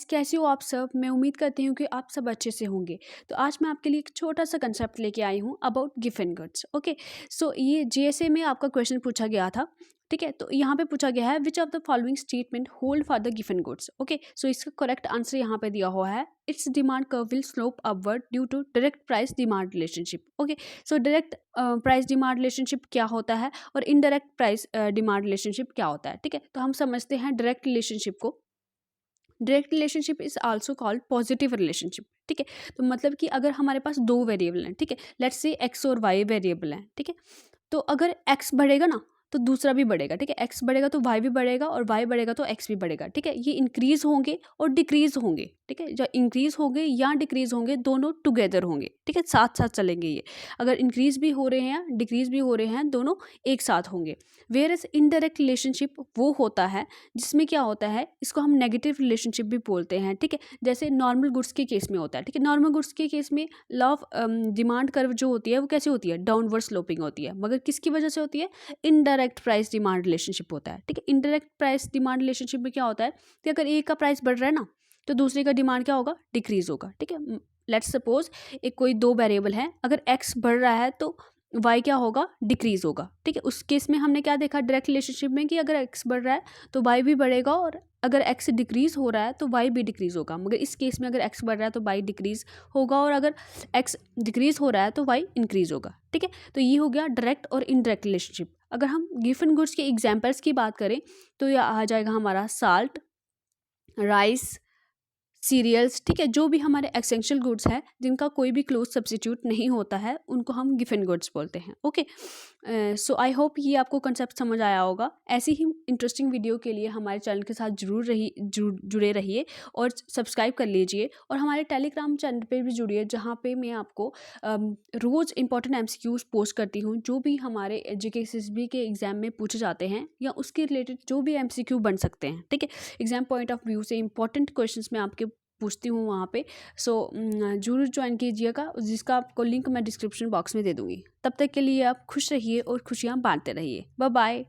कैसे हो आप सब? मैं उम्मीद करती हूँ कि आप सब अच्छे से होंगे। तो आज मैं आपके लिए एक छोटा-सा कंसेप्ट लेके आई हूँ about gift and goods. Okay, so ये जीएसए में आपका क्वेश्चन पूछा गया था, ठीक है? तो यहाँ पे पूछा गया है which of the following statement hold for the gift and goods. Okay, so इसका करेक्ट आंसर यहाँ पे दिया हुआ है, it's demand curve will slope upward due to direct price demand relationship. Okay, so direct price demand relationship क्या होता है और इनडायरेक्ट प्राइस डिमांड रिलेशनशिप क्या होता है, ठीक है? तो हम समझते हैं डायरेक्ट रिलेशनशिप को। Direct relationship is also called positive relationship, ठीक है? तो मतलब कि अगर हमारे पास दो वेरिएबल हैं, ठीक है, लेट्स से एक्स और वाई वेरिएबल हैं, ठीक है, तो अगर एक्स बढ़ेगा ना तो दूसरा भी बढ़ेगा, ठीक है, एक्स बढ़ेगा तो वाई भी बढ़ेगा और वाई बढ़ेगा तो एक्स भी बढ़ेगा, ठीक है, ये इंक्रीज होंगे और डिक्रीज होंगे, ठीक है, जो इंक्रीज होंगे या डिक्रीज होंगे दोनों टुगेदर होंगे, ठीक है, साथ साथ चलेंगे ये। अगर इंक्रीज भी हो रहे हैं डिक्रीज भी हो रहे हैं दोनों एक साथ होंगे। वेयर इज इनडायरेक्ट रिलेशनशिप वो होता है जिसमें क्या होता है, इसको हम नेगेटिव रिलेशनशिप भी बोलते हैं, ठीक है, जैसे नॉर्मल गुड्स के केस में होता है, ठीक है, नॉर्मल गुड्स के केस में लॉ ऑफ डिमांड कर्व जो होती है वो कैसे होती है, डाउनवर्ड स्लोपिंग होती है, मगर किसकी वजह से होती है, इनडायरेक्ट प्राइस डिमांड रिलेशनशिप होता है, ठीक है। इनडायरेक्ट प्राइस डिमांड रिलेशनशिप में क्या होता है कि अगर एक का प्राइस बढ़ रहा है ना तो दूसरे का डिमांड क्या होगा, डिक्रीज होगा, ठीक है। लेट्स सपोज एक कोई दो वेरिएबल है, अगर एक्स बढ़ रहा है तो वाई क्या होगा, डिक्रीज होगा, ठीक है। उस केस में हमने क्या देखा डायरेक्ट रिलेशनशिप में कि अगर एक्स बढ़ रहा है तो वाई भी बढ़ेगा और अगर एक्स डिक्रीज हो रहा है तो वाई भी डिक्रीज होगा, मगर इस केस में अगर एक्स बढ़ रहा है तो वाई डिक्रीज होगा और अगर एक्स डिक्रीज हो रहा है तो वाई इंक्रीज होगा, ठीक है। तो ये हो गया डायरेक्ट और इनडायरेक्ट रिलेशनशिप। अगर हम गिफ्ट एंड गुड्स के एग्जाम्पल्स की बात करें तो यह आ जाएगा हमारा साल्ट, राइस, सीरियल्स, ठीक है, जो भी हमारे एसेंशियल गुड्स हैं जिनका कोई भी क्लोज सब्स्टिट्यूट नहीं होता है उनको हम गिफ्ट एंड गुड्स बोलते हैं। ओके, सो आई होप ये आपको कंसेप्ट समझ आया होगा। ऐसी ही इंटरेस्टिंग वीडियो के लिए हमारे चैनल के साथ जुड़े रहिए और सब्सक्राइब कर लीजिए और हमारे टेलीग्राम चैनल पे भी जुड़िए जहाँ पे मैं आपको रोज़ इंपॉर्टेंट एमसीक्यूज पोस्ट करती हूँ जो भी हमारे जेकेएसएसबी के एग्ज़ाम में पूछे जाते हैं या उसके रिलेटेड जो भी एमसीक्यू बन सकते हैं, ठीक है। एग्जाम पॉइंट ऑफ व्यू से इंपॉर्टेंट क्वेश्चंस मैं आपके पूछती हूँ वहाँ पे। सो जरूर ज्वाइन कीजिएगा, जिसका आपको लिंक मैं डिस्क्रिप्शन बॉक्स में दे दूँगी। तब तक के लिए आप खुश रहिए और खुशियाँ बांटते रहिए। Bye bye.